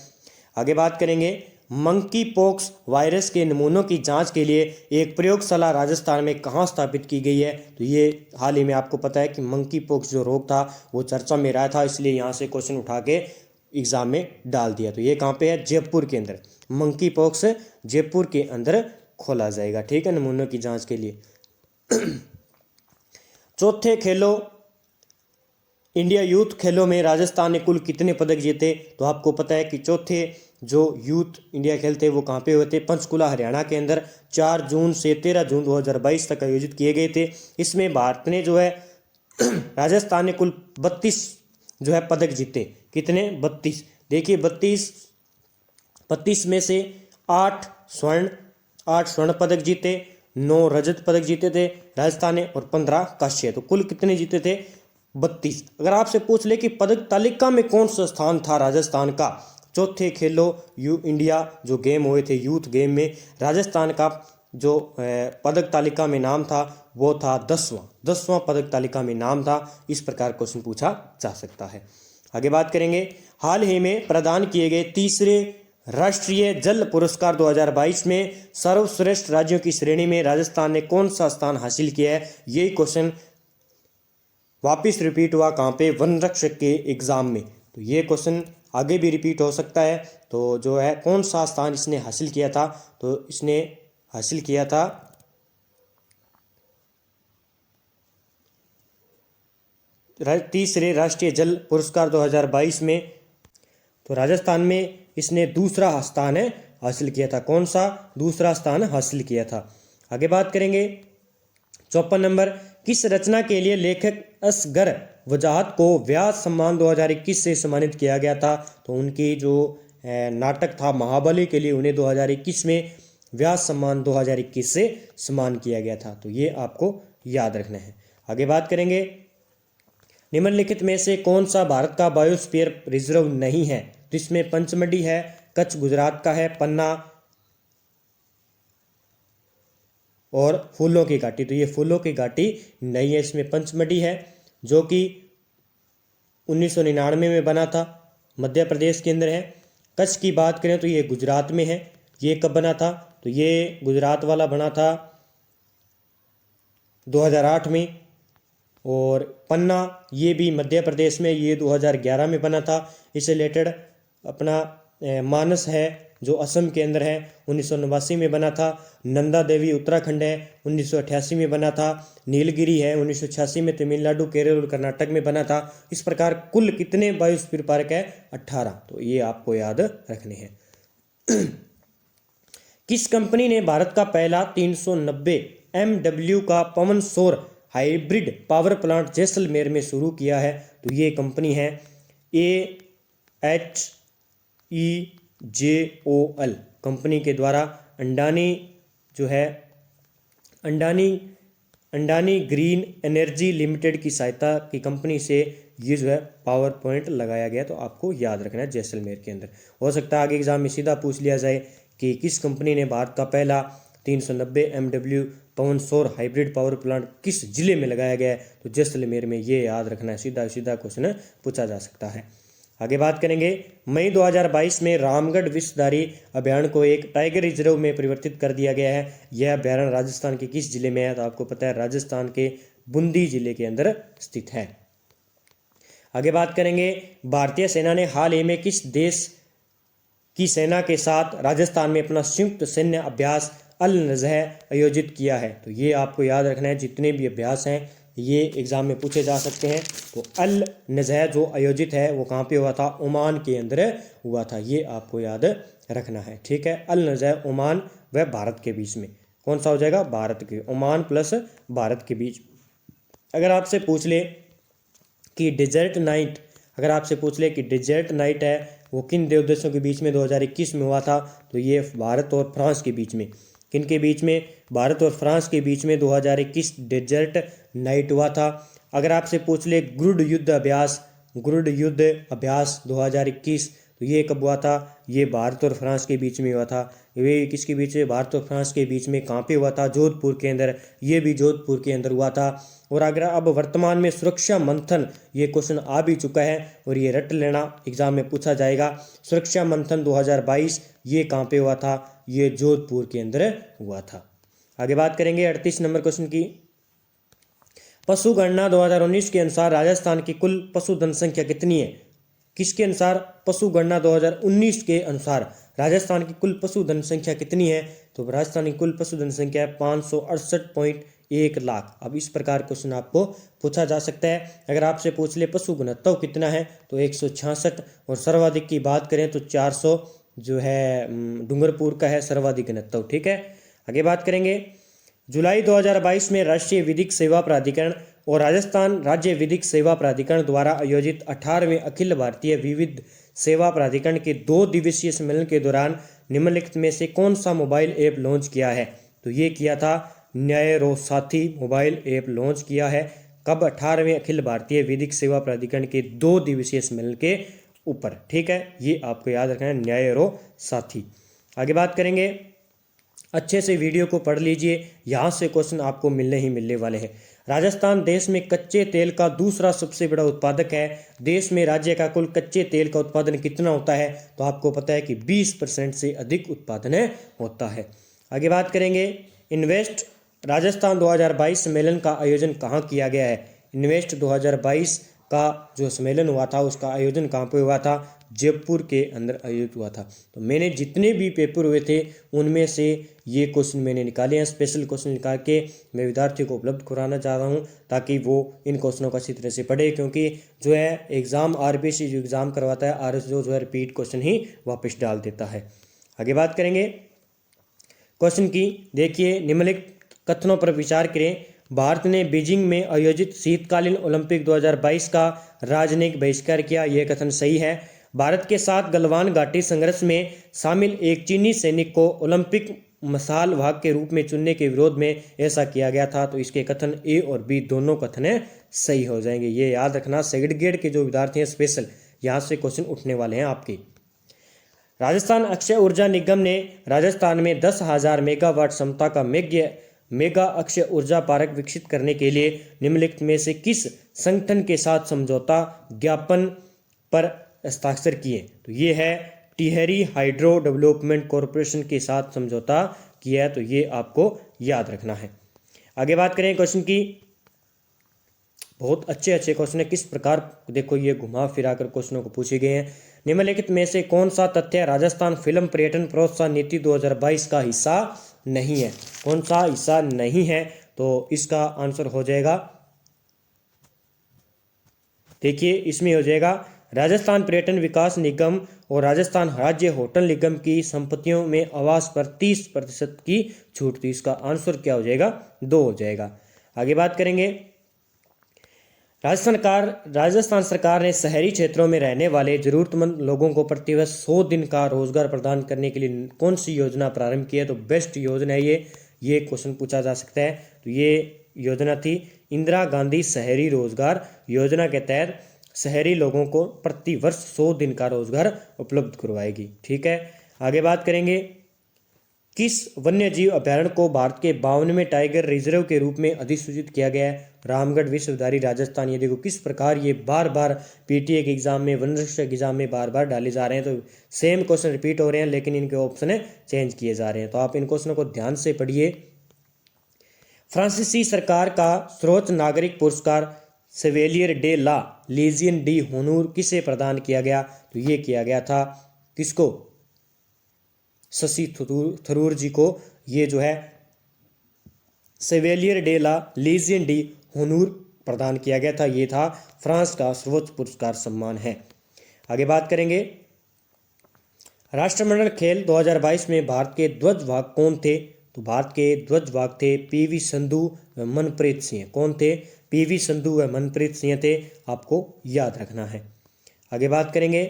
आगे बात करेंगे, मंकी पॉक्स वायरस के नमूनों की जांच के लिए एक प्रयोगशाला राजस्थान में कहाँ स्थापित की गई है? तो ये हाल ही में आपको पता है कि मंकी पॉक्स जो रोग था वो चर्चा में रहा था, इसलिए यहाँ से क्वेश्चन उठा के एग्जाम में डाल दिया। तो ये कहाँ पे है? जयपुर के अंदर। मंकी पॉक्स जयपुर के अंदर खोला जाएगा, ठीक है, नमूनों की जांच के लिए। चौथे खेलो इंडिया यूथ खेलों में राजस्थान ने कुल कितने पदक जीते? तो आपको पता है कि चौथे जो यूथ इंडिया खेल थे वो कहाँ पे हुए थे? पंचकुला हरियाणा के अंदर 4 जून से 13 जून 2022 तक आयोजित किए गए थे। इसमें भारत ने जो है राजस्थान ने कुल 32 जो है पदक जीते। कितने? 32। देखिए 32 में से 8 स्वर्ण पदक जीते, 9 रजत पदक जीते थे राजस्थान ने और 15 कांस्य। तो कुल कितने जीते थे? 32। अगर आपसे पूछ ले कि पदक तालिका में कौन सा स्थान था राजस्थान का, चौथे खेलो इंडिया जो गेम हुए थे यूथ गेम में, राजस्थान का जो पदक तालिका में नाम था वो था 10वां पदक तालिका में नाम था। इस प्रकार क्वेश्चन पूछा जा सकता है। आगे बात करेंगे, हाल ही में प्रदान किए गए तीसरे राष्ट्रीय जल पुरस्कार 2022 में सर्वश्रेष्ठ राज्यों की श्रेणी में राजस्थान ने कौन सा स्थान हासिल किया है? यही क्वेश्चन वापिस रिपीट हुआ कहाँ पे? वन रक्षक के एग्जाम में। तो ये क्वेश्चन आगे भी रिपीट हो सकता है। तो जो है कौन सा स्थान इसने हासिल किया था? तो इसने हासिल किया था तीसरे राष्ट्रीय जल पुरस्कार 2022 में। तो राजस्थान में इसने दूसरा स्थान हासिल किया था। कौन सा? दूसरा स्थान हासिल किया था। आगे बात करेंगे 54 नंबर, किस रचना के लिए लेखक असगर वजाहत को व्यास सम्मान 2021 से सम्मानित किया गया था? तो उनकी जो नाटक था महाबली के लिए उन्हें 2021 में व्यास सम्मान 2021 से सम्मान किया गया था। तो ये आपको याद रखना है। आगे बात करेंगे, निम्नलिखित में से कौन सा भारत का बायोस्फीयर रिजर्व नहीं है? तो इसमें पंचमढ़ी है, कच्छ गुजरात का है, पन्ना और फूलों की घाटी। तो ये फूलों की घाटी नहीं है, इसमें पंचमढ़ी है जो कि 1999 में बना था, मध्य प्रदेश के अंदर है। कच्छ की बात करें तो ये गुजरात में है। ये कब बना था? तो ये गुजरात वाला बना था 2008 में। और पन्ना ये भी मध्य प्रदेश में, ये 2011 में बना था। इससे रिलेटेड अपना मानस है जो असम के अंदर है, 1989 में बना था। नंदा देवी उत्तराखंड है, 1988 में बना था। नीलगिरी है, 1986 में तमिलनाडु, केरल और कर्नाटक में बना था। इस प्रकार कुल कितने बायोस्फीयर पार्क है? 18। तो ये आपको याद रखने हैं। किस कंपनी ने भारत का पहला 390 MW का पवन सौर हाइब्रिड पावर प्लांट जैसलमेर में शुरू किया है? तो ये कंपनी है AHEJOL कंपनी के द्वारा अंडानी जो है अंडानी ग्रीन एनर्जी लिमिटेड की सहायता की कंपनी से ये जो है पावर पॉइंट लगाया गया। तो आपको याद रखना है जैसलमेर के अंदर। हो सकता है आगे एग्जाम में सीधा पूछ लिया जाए कि किस कंपनी ने भारत का पहला 390 MW पवन सौर हाइब्रिड पावर प्लांट किस जिले में लगाया गया है? तो जैसलमेर में। ये याद रखना है, सीधा सीधा क्वेश्चन पूछा जा सकता है। आगे बात करेंगे, मई 2022 में रामगढ़ विषधारी अभयारण्य को एक टाइगर रिजर्व में परिवर्तित कर दिया गया है। यह अभयारण्य राजस्थान के किस जिले में है? तो आपको पता है राजस्थान के बूंदी जिले के अंदर स्थित है। आगे बात करेंगे, भारतीय सेना ने हाल ही में किस देश की सेना के साथ राजस्थान में अपना संयुक्त सैन्य अभ्यास अल नज़ह आयोजित किया है? तो ये आपको याद रखना है, जितने भी अभ्यास हैं ये एग्जाम में पूछे जा सकते हैं। तो अल नज़ह जो आयोजित है वो कहाँ पे हुआ था? ओमान के अंदर हुआ था। ये आपको याद रखना है, ठीक है। अल नज़ह ओमान व भारत के बीच में। कौन सा हो जाएगा? भारत के, ओमान प्लस भारत के बीच। अगर आपसे पूछ ले कि डेजर्ट नाइट, अगर आपसे पूछ ले कि डेजर्ट नाइट है वो किन दो देशों के बीच में 2021 में हुआ था? तो ये भारत और फ्रांस के बीच में। किन के बीच में? भारत और फ्रांस के बीच में 2021 डेजर्ट नाइट हुआ था। अगर आपसे पूछ ले गुरुड़ युद्ध अभ्यास 2021, तो ये कब हुआ था? ये भारत और फ्रांस के बीच में हुआ था। ये किसके बीच में? भारत और फ्रांस के बीच में। कहाँ पे हुआ था? जोधपुर के अंदर। ये भी जोधपुर के अंदर हुआ था। और अगर अब वर्तमान में सुरक्षा मंथन, ये क्वेश्चन आ भी चुका है और ये रट लेना, एग्जाम में पूछा जाएगा। सुरक्षा मंथन 2022 ये कहाँ पे हुआ था? ये जोधपुर के अंदर हुआ था। आगे बात करेंगे 38 नंबर क्वेश्चन की। पशु गणना 2019 के अनुसार राजस्थान की कुल पशुधन संख्या कितनी है? किसके अनुसार? पशु गणना 2019 के अनुसार राजस्थान की कुल पशुधन संख्या कितनी है? तो राजस्थान की कुल पशुधन संख्या है 568.1 लाख। अब इस प्रकार क्वेश्चन आपको पूछा जा सकता है। अगर आपसे पूछ ले पशु घनत्व कितना है? तो 166। और सर्वाधिक की बात करें तो 400 जो है डूंगरपुर का है सर्वाधिक घनत्व, ठीक है। आगे बात करेंगे, जुलाई 2022 में राष्ट्रीय विधिक सेवा प्राधिकरण और राजस्थान राज्य विधिक सेवा प्राधिकरण द्वारा आयोजित 18वें अखिल भारतीय विविध सेवा प्राधिकरण के 2 दिवसीय सम्मेलन के दौरान निम्नलिखित में से कौन सा मोबाइल ऐप लॉन्च किया है? तो ये किया था न्याय साथी मोबाइल ऐप लॉन्च किया है। कब? 18वें अखिल भारतीय विधिक सेवा प्राधिकरण के 2 दिवसीय सम्मेलन के ऊपर, ठीक है। ये आपको याद रखना है, न्याय साथी। आगे बात करेंगे, अच्छे से वीडियो को पढ़ लीजिए, यहाँ से क्वेश्चन आपको मिलने ही मिलने वाले हैं। राजस्थान देश में कच्चे तेल का दूसरा सबसे बड़ा उत्पादक है। देश में राज्य का कुल कच्चे तेल का उत्पादन कितना होता है? तो आपको पता है कि 20% से अधिक उत्पादन होता है। आगे बात करेंगे, इन्वेस्ट राजस्थान 2022 सम्मेलन का आयोजन कहाँ किया गया है? इन्वेस्ट 2022 का जो सम्मेलन हुआ था उसका आयोजन कहाँ पे हुआ था? जयपुर के अंदर आयोजित हुआ था। तो मैंने जितने भी पेपर हुए थे उनमें से ये क्वेश्चन मैंने निकाले हैं, स्पेशल क्वेश्चन निकाल के मैं विद्यार्थियों को उपलब्ध कराना चाह रहा हूँ ताकि वो इन क्वेश्चनों को अच्छी तरह से पढ़े, क्योंकि जो है एग्ज़ाम RBC जो एग्ज़ाम करवाता है RSO जो है रिपीट क्वेश्चन ही वापस डाल देता है। आगे बात करेंगे क्वेश्चन की, देखिए निम्नलिखित कथनों पर विचार करें। भारत ने बीजिंग में आयोजित शीतकालीन ओलंपिक 2022 का राजनयिक बहिष्कार किया, यह कथन सही है। भारत के साथ गलवान घाटी संघर्ष में शामिल एक चीनी सैनिक को ओलंपिक मसाल भाग के रूप में चुनने के विरोध में ऐसा किया गया था। तो इसके कथन ए और बी दोनों कथन सही हो जाएंगे। ये याद रखना, सेग्रीगेट के जो विद्यार्थी हैं स्पेशल, यहाँ से क्वेश्चन उठने वाले हैं आपके। राजस्थान अक्षय ऊर्जा निगम ने राजस्थान में 10,000 मेगावाट क्षमता का मेगा अक्षय ऊर्जा पार्क विकसित करने के लिए निम्नलिखित में से किस संगठन के साथ समझौता ज्ञापन पर हस्ताक्षर किए? तो ये है टिहरी हाइड्रो डेवलपमेंट कॉरपोरेशन के साथ समझौता किया है। तो ये आपको याद रखना है। आगे बात करें क्वेश्चन की, बहुत अच्छे अच्छे क्वेश्चन है। किस प्रकार, देखो ये घुमा फिरा कर क्वेश्चनों को पूछे गए हैं। निम्नलिखित में से कौन सा तथ्य राजस्थान फिल्म पर्यटन प्रोत्साहन नीति 2022 का हिस्सा नहीं है? कौन सा हिस्सा नहीं है? तो इसका आंसर हो जाएगा, देखिए इसमें हो जाएगा राजस्थान पर्यटन विकास निगम और राजस्थान राज्य होटल निगम की संपत्तियों में आवास पर 30% की छूट थी। इसका आंसर क्या हो जाएगा? 2 हो जाएगा। आगे बात करेंगे, राजस्थान सरकार ने शहरी क्षेत्रों में रहने वाले जरूरतमंद लोगों को प्रतिवर्ष 100 दिन का रोजगार प्रदान करने के लिए कौन सी योजना प्रारंभ की है? तो बेस्ट योजना है ये क्वेश्चन पूछा जा सकता है। तो ये योजना थी इंदिरा गांधी शहरी रोजगार योजना के तहत शहरी लोगों को प्रतिवर्ष 100 दिन का रोजगार उपलब्ध करवाएगी। ठीक है, आगे बात करेंगे, किस वन्य जीव अभ्यारण्य को भारत के 52वें टाइगर रिजर्व के रूप में अधिसूचित किया गया है? रामगढ़ विश्वविद्यालय राजस्थान। ये देखो किस प्रकार ये बार बार पीटीए के एग्जाम में, वन रक्षक एग्जाम में बार बार डाले जा रहे हैं। तो सेम क्वेश्चन रिपीट हो रहे हैं, लेकिन इनके ऑप्शन चेंज किए जा रहे हैं। तो आप इन क्वेश्चनों को ध्यान से पढ़िए। फ्रांसीसी सरकार का सर्वोच्च नागरिक पुरस्कार सेवेलियर डे ला लीजियन डी होनूर किसे प्रदान किया गया? तो ये किया गया था किसको? शशि थरूर जी को। ये जो है सेवेलियर डे ला लीजियन डी होनूर प्रदान किया गया था। ये था फ्रांस का सर्वोच्च पुरस्कार सम्मान है। आगे बात करेंगे, राष्ट्रमंडल खेल 2022 में भारत के ध्वजवाहक कौन थे? तो भारत के ध्वजवाहक थे पीवी संधू व मनप्रीत सिंह। कौन थे? पीवी संधू व मनप्रीत सिंह थे, आपको याद रखना है। आगे बात करेंगे,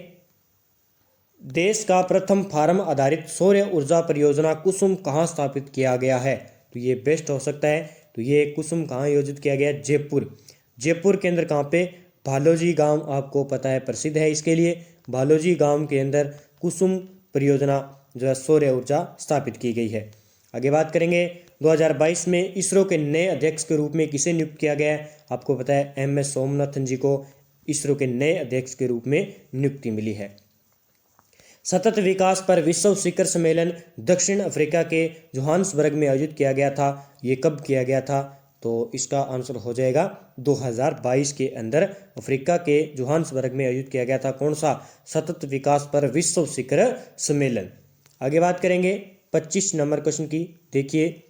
देश का प्रथम फार्म आधारित सौर ऊर्जा परियोजना कुसुम कहाँ स्थापित किया गया है? तो ये बेस्ट हो सकता है। तो ये कुसुम कहाँ आयोजित किया गया? जयपुर। जयपुर के अंदर कहाँ पे? भालोजी गांव, आपको पता है प्रसिद्ध है इसके लिए। भालोजी गांव के अंदर कुसुम परियोजना जो है सौर ऊर्जा स्थापित की गई है। आगे बात करेंगे, 2022 में इसरो के नए अध्यक्ष के रूप में किसे नियुक्त किया गया है? आपको पता है MS सोमनाथन जी को इसरो के नए अध्यक्ष के रूप में नियुक्ति मिली है। सतत विकास पर विश्व शिखर सम्मेलन दक्षिण अफ्रीका के जोहान्सबर्ग में आयोजित किया गया था। ये कब किया गया था? तो इसका आंसर हो जाएगा 2022 के अंदर अफ्रीका के जोहान्सबर्ग में आयोजित किया गया था। कौन सा? सतत विकास पर विश्व शिखर सम्मेलन। आगे बात करेंगे 25 नंबर क्वेश्चन की, देखिए,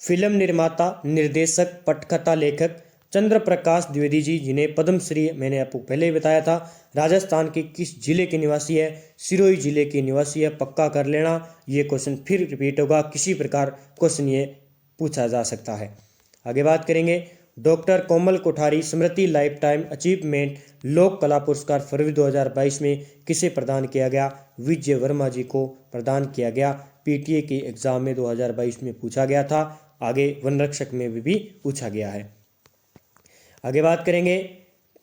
फिल्म निर्माता, निर्देशक, पटकथा लेखक चंद्र प्रकाश द्विवेदी जी, जिन्हें पद्मश्री मैंने आपको पहले ही बताया था, राजस्थान के किस जिले के निवासी है? सिरोही जिले के निवासी है, पक्का कर लेना। ये क्वेश्चन फिर रिपीट होगा, किसी प्रकार क्वेश्चन ये पूछा जा सकता है। आगे बात करेंगे, डॉक्टर कोमल कोठारी स्मृति लाइफ टाइम अचीवमेंट लोक कला पुरस्कार फरवरी 2022 में किसे प्रदान किया गया? विजय वर्मा जी को प्रदान किया गया। पीटीए के एग्जाम में 2022 में पूछा गया था, आगे वन रक्षक में भी पूछा गया है। आगे बात करेंगे,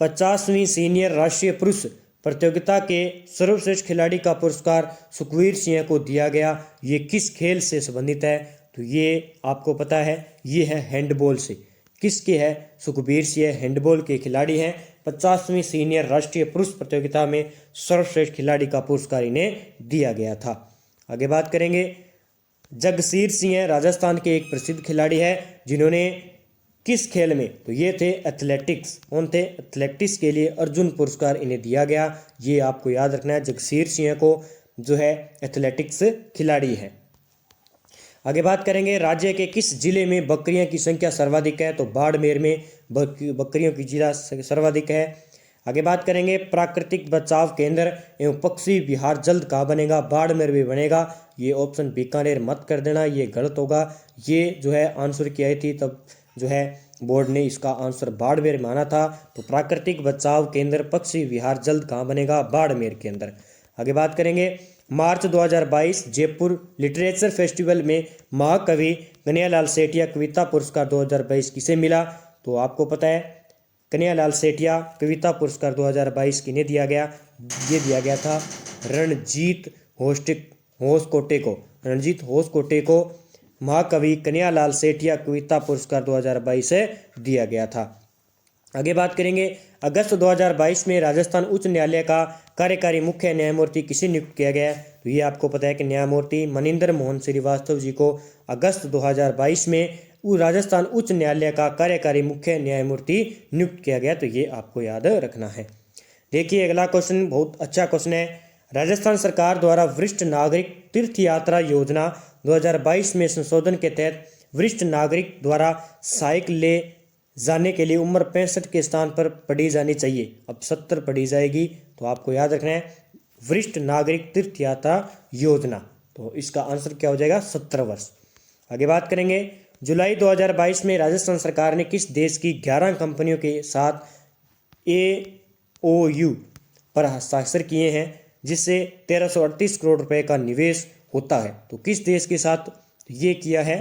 50वीं सीनियर राष्ट्रीय पुरुष प्रतियोगिता के सर्वश्रेष्ठ खिलाड़ी का पुरस्कार सुखवीर सिंह को दिया गया। ये किस खेल से संबंधित है? तो ये आपको पता है, ये है हैंडबॉल से। किसके है? सुखबीर सिंह हैंडबॉल के खिलाड़ी हैं। 50वीं सीनियर राष्ट्रीय पुरुष प्रतियोगिता में सर्वश्रेष्ठ खिलाड़ी का पुरस्कार इन्हें दिया गया था। आगे बात करेंगे, जगसीर सिंह राजस्थान के एक प्रसिद्ध खिलाड़ी है, जिन्होंने किस खेल में? तो ये थे एथलेटिक्स। कौन थे? एथलेटिक्स के लिए अर्जुन पुरस्कार इन्हें दिया गया। ये आपको याद रखना है, जगसीर सिंह को जो है एथलेटिक्स खिलाड़ी है। आगे बात करेंगे, राज्य के किस जिले में बकरियों की संख्या सर्वाधिक है? तो बाड़मेर में बकरियों की जिला सर्वाधिक है। आगे बात करेंगे, प्राकृतिक बचाव केंद्र एवं पक्षी विहार जल्द कहाँ बनेगा? बाड़मेर में बनेगा। ये ऑप्शन बीकानेर मत कर देना, ये गलत होगा। ये जो है आंसर की आई थी, तब जो है बोर्ड ने इसका आंसर बाड़मेर माना था। तो प्राकृतिक बचाव केंद्र पक्षी विहार जल्द कहाँ बनेगा? बाड़मेर के अंदर। आगे बात करेंगे, मार्च 2022 जयपुर लिटरेचर फेस्टिवल में महाकवि कन्हैयालाल सेठिया कविता पुरस्कार 2022 किसे मिला? तो आपको पता है कन्हैयालाल सेठिया कविता पुरस्कार 2022 किन्हें दिया गया? ये दिया गया था रणजीत होसकोटे को। रणजीत होसकोटे को महाकवि कन्हैयालाल सेठिया कविता पुरस्कार 2022 से दिया गया था। आगे बात करेंगे, अगस्त 2022 में राजस्थान उच्च न्यायालय का कार्यकारी मुख्य न्यायमूर्ति किसे नियुक्त किया गया? तो ये आपको पता है कि न्यायमूर्ति मनिंदर मोहन श्रीवास्तव जी को अगस्त 2022 में राजस्थान उच्च न्यायालय का कार्यकारी मुख्य न्यायमूर्ति नियुक्त किया गया। तो ये आपको याद रखना है। देखिए अगला क्वेश्चन बहुत अच्छा क्वेश्चन है। राजस्थान सरकार द्वारा वरिष्ठ नागरिक तीर्थ यात्रा योजना 2022 में संशोधन के तहत वरिष्ठ नागरिक द्वारा साइकिल ले जाने के लिए उम्र 65 के स्थान पर पढ़ी जानी चाहिए, अब 70 पढ़ी जाएगी। तो आपको याद रखना है वरिष्ठ नागरिक तीर्थ यात्रा योजना, तो इसका आंसर क्या हो जाएगा? 70 वर्ष। आगे बात करेंगे, जुलाई 2022 में राजस्थान सरकार ने किस देश की 11 कंपनियों के साथ AOU पर हस्ताक्षर किए हैं जिससे 1338 करोड़ रुपए का निवेश होता है? तो किस देश के साथ ये किया है?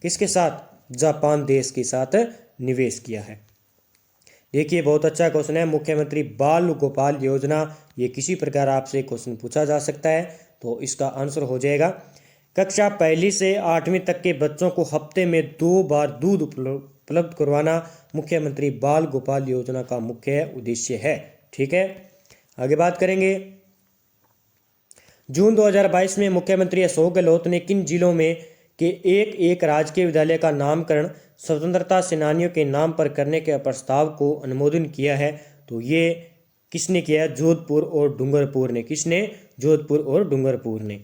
किसके साथ? जापान देश के साथ निवेश किया है। देखिए बहुत अच्छा क्वेश्चन है। मुख्यमंत्री बाल गोपाल योजना, ये किसी प्रकार आपसे क्वेश्चन पूछा जा सकता है। तो इसका आंसर हो जाएगा कक्षा 1 से 8वीं तक के बच्चों को हफ्ते में 2 बार दूध उपलब्ध करवाना मुख्यमंत्री बाल गोपाल योजना का मुख्य उद्देश्य है। ठीक है, आगे बात करेंगे, जून 2022 में मुख्यमंत्री अशोक गहलोत ने किन जिलों में के एक राजकीय विद्यालय का नामकरण स्वतंत्रता सेनानियों के नाम पर करने के प्रस्ताव को अनुमोदन किया है? तो ये किसने किया है? जोधपुर और डूंगरपुर ने। किसने? जोधपुर और डूंगरपुर ने।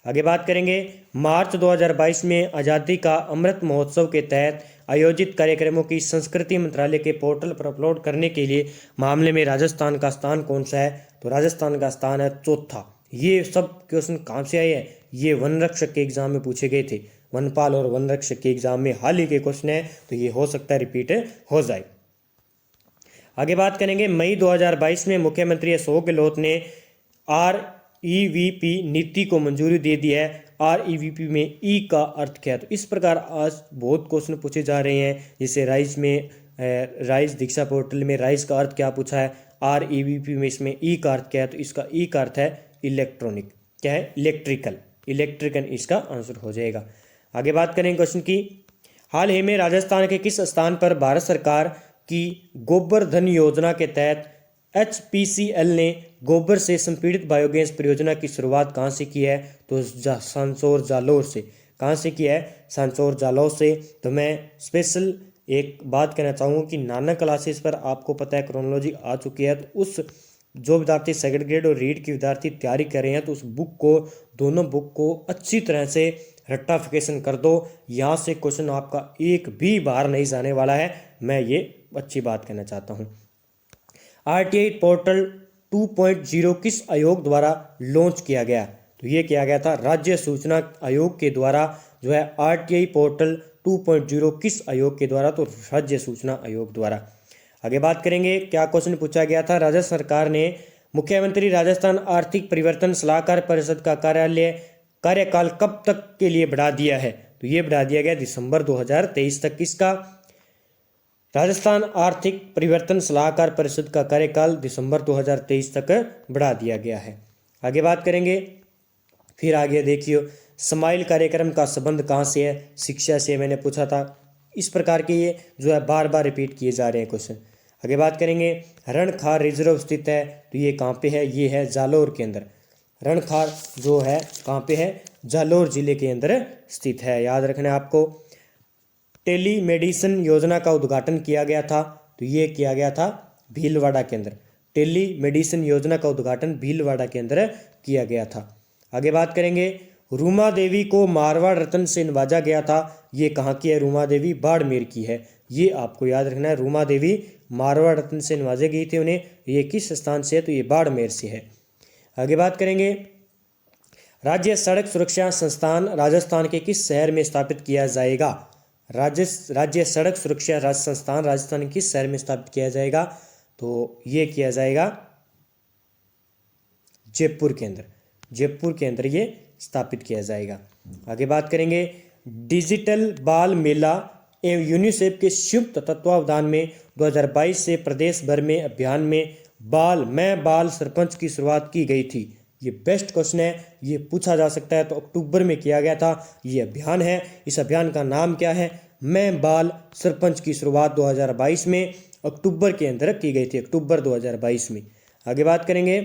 आगे बात करेंगे, मार्च 2022 में आज़ादी का अमृत महोत्सव के तहत आयोजित कार्यक्रमों की संस्कृति मंत्रालय के पोर्टल पर अपलोड करने के लिए मामले में राजस्थान का स्थान कौन सा है? तो राजस्थान का स्थान है चौथा। ये सब क्वेश्चन कहाँ से आए हैं? ये वन रक्षक के एग्जाम में पूछे गए थे। वनपाल और वन रक्षक के एग्जाम में हाल ही के क्वेश्चन है, तो ये हो सकता है रिपीट हो जाए। आगे बात करेंगे, मई 2022 में मुख्यमंत्री अशोक गहलोत ने REVP नीति को मंजूरी दे दी है। REVP में ई का अर्थ क्या है? तो इस प्रकार आज बहुत क्वेश्चन पूछे जा रहे हैं। जैसे राइज दीक्षा पोर्टल में राइज का अर्थ क्या पूछा है, REVP में इसमें ई का अर्थ क्या है? तो इसका ई का अर्थ है इलेक्ट्रॉनिक। क्या है? इलेक्ट्रिकल इसका आंसर हो जाएगा। आगे बात करेंगे क्वेश्चन की, हाल ही में राजस्थान के किस स्थान पर भारत सरकार की गोबर धन योजना के तहत HPCL ने गोबर से संपीड़ित बायोगैस परियोजना की शुरुआत कहाँ से की है? तो सांसौर जालौर से। कहाँ से किया है? सांसौर जालौर से। तो मैं स्पेशल एक बात कहना चाहूँगा कि नाना क्लासेस पर आपको पता है क्रोनोलॉजी आ चुकी है। तो उस जो विद्यार्थी सेकंड ग्रेड और रीड की विद्यार्थी तैयारी कर रहे हैं तो उस दोनों बुक को अच्छी तरह से रट्टाफिकेशन कर दो। यहाँ से क्वेश्चन आपका एक भी बाहर नहीं जाने वाला है, मैं ये अच्छी बात कहना चाहता हूँ। RTI पोर्टल 2.0 किस आयोग द्वारा लॉन्च किया गया? तो ये किया गया था राज्य सूचना आयोग के द्वारा। जो है RTI पोर्टल 2.0 किस आयोग के द्वारा? तो राज्य सूचना आयोग द्वारा। आगे बात करेंगे, क्या क्वेश्चन पूछा गया था? राजस्थान सरकार ने मुख्यमंत्री राजस्थान आर्थिक परिवर्तन सलाहकार परिषद का कार्यकाल कब तक के लिए बढ़ा दिया है? तो ये बढ़ा दिया गया दिसंबर 2023 तक। किसका? राजस्थान आर्थिक परिवर्तन सलाहकार परिषद का कार्यकाल दिसंबर 2023 तक बढ़ा दिया गया है। आगे बात करेंगे, फिर आगे देखिए स्माइल कार्यक्रम का संबंध कहाँ से है? शिक्षा से। मैंने पूछा था। इस प्रकार के ये जो है बार बार रिपीट किए जा रहे हैं क्वेश्चन। आगे बात करेंगे, रणखार रिजर्व स्थित है, तो ये कहाँ पे है? ये है जालौर के अंदर। रणखार जो है कहाँ पे है? जालौर जिले के अंदर स्थित है, याद रखना है आपको। टेलीमेडिसिन योजना का उद्घाटन किया गया था, तो ये किया गया था भीलवाड़ा के अंदर। टेलीमेडिसिन योजना का उद्घाटन भीलवाड़ा के अंदर किया गया था। आगे बात करेंगे, रूमा देवी को मारवाड़ रत्न से नवाजा गया था, ये कहाँ की है? रूमा देवी बाड़मेर की है। ये आपको याद रखना है, रूमा देवी मारवाड़ रत्न से नवाजे गई थी उन्हें। ये किस स्थान से है? तो ये बाड़मेर से है। आगे बात करेंगे, राज्य सड़क सुरक्षा संस्थान राजस्थान के किस शहर में स्थापित किया जाएगा? राज्य सड़क सुरक्षा संस्थान राजस्थान के किस शहर में स्थापित किया जाएगा? तो ये किया जाएगा जयपुर के अंदर। जयपुर के अंदर ये स्थापित किया जाएगा। आगे बात करेंगे डिजिटल बाल मेला एवं यूनिसेफ के संयुक्त तत्वावधान में 2022 से प्रदेश भर में अभियान में मैं बाल सरपंच की शुरुआत की गई थी। ये बेस्ट क्वेश्चन है, ये पूछा जा सकता है। तो अक्टूबर में किया गया था ये अभियान है। इस अभियान का नाम क्या है? मैं बाल सरपंच की शुरुआत 2022 में अक्टूबर के अंदर की गई थी, अक्टूबर 2022 में। आगे बात करेंगे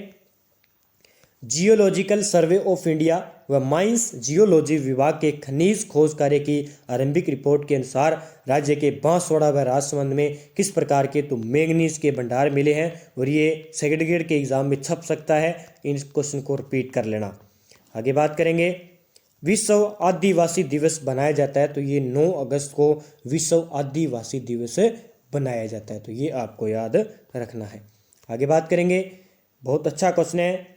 जियोलॉजिकल सर्वे ऑफ इंडिया व माइंस जियोलॉजी विभाग के खनिज खोज कार्य की आरंभिक रिपोर्ट के अनुसार राज्य के बांसवाड़ा व राजसमंद में किस प्रकार के तो मैंगनीज के भंडार मिले हैं। और ये सेकंड ग्रेड के एग्जाम में छप सकता है, इन क्वेश्चन को रिपीट कर लेना। आगे बात करेंगे विश्व आदिवासी दिवस बनाया जाता है, तो ये 9 अगस्त को विश्व आदिवासी दिवस बनाया जाता है, तो ये आपको याद रखना है। आगे बात करेंगे, बहुत अच्छा क्वेश्चन है,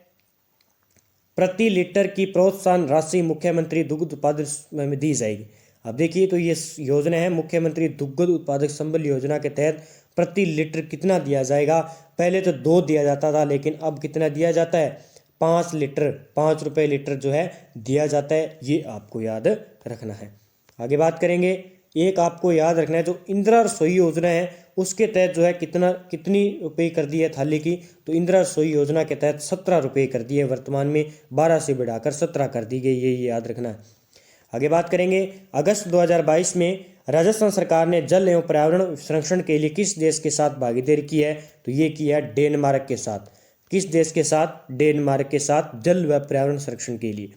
प्रति लीटर की प्रोत्साहन राशि मुख्यमंत्री दुग्ध उत्पादक में दी जाएगी। अब देखिए, तो ये योजना है मुख्यमंत्री दुग्ध उत्पादक संबल योजना के तहत प्रति लीटर कितना दिया जाएगा। पहले तो 2 दिया जाता था, लेकिन अब कितना दिया जाता है? 5 लीटर, 5 रुपये लीटर जो है दिया जाता है, ये आपको याद रखना है। आगे बात करेंगे, एक आपको याद रखना है, जो इंदिरा रसोई योजना है उसके तहत जो है कितनी रुपए कर दी है थाली की। तो इंदिरा रसोई योजना के तहत 17 रुपये कर दिए, वर्तमान में 12 से बढ़ाकर 17 कर दी गई, ये याद रखना है। आगे बात करेंगे, अगस्त 2022 में राजस्थान सरकार ने जल एवं पर्यावरण संरक्षण के लिए किस देश के साथ भागीदारी की है? तो ये किया है डेनमार्क के साथ। किस देश के साथ? डेनमार्क के साथ, जल व पर्यावरण संरक्षण के लिए।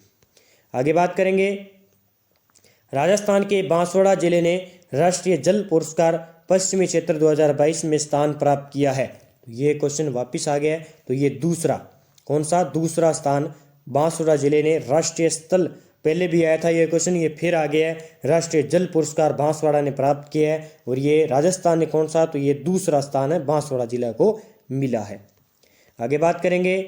आगे बात करेंगे, राजस्थान के बांसवाड़ा जिले ने राष्ट्रीय जल पुरस्कार पश्चिमी क्षेत्र 2022 में स्थान प्राप्त किया है। तो ये क्वेश्चन वापस आ गया है, तो ये दूसरा, कौन सा? दूसरा स्थान बांसवाड़ा जिले ने राष्ट्रीय स्थल, पहले भी आया था ये क्वेश्चन, ये फिर आ गया है। राष्ट्रीय जल पुरस्कार बांसवाड़ा ने प्राप्त किया है, और ये राजस्थान ने कौन सा? तो ये दूसरा स्थान है, बांसवाड़ा जिला को मिला है। आगे बात करेंगे,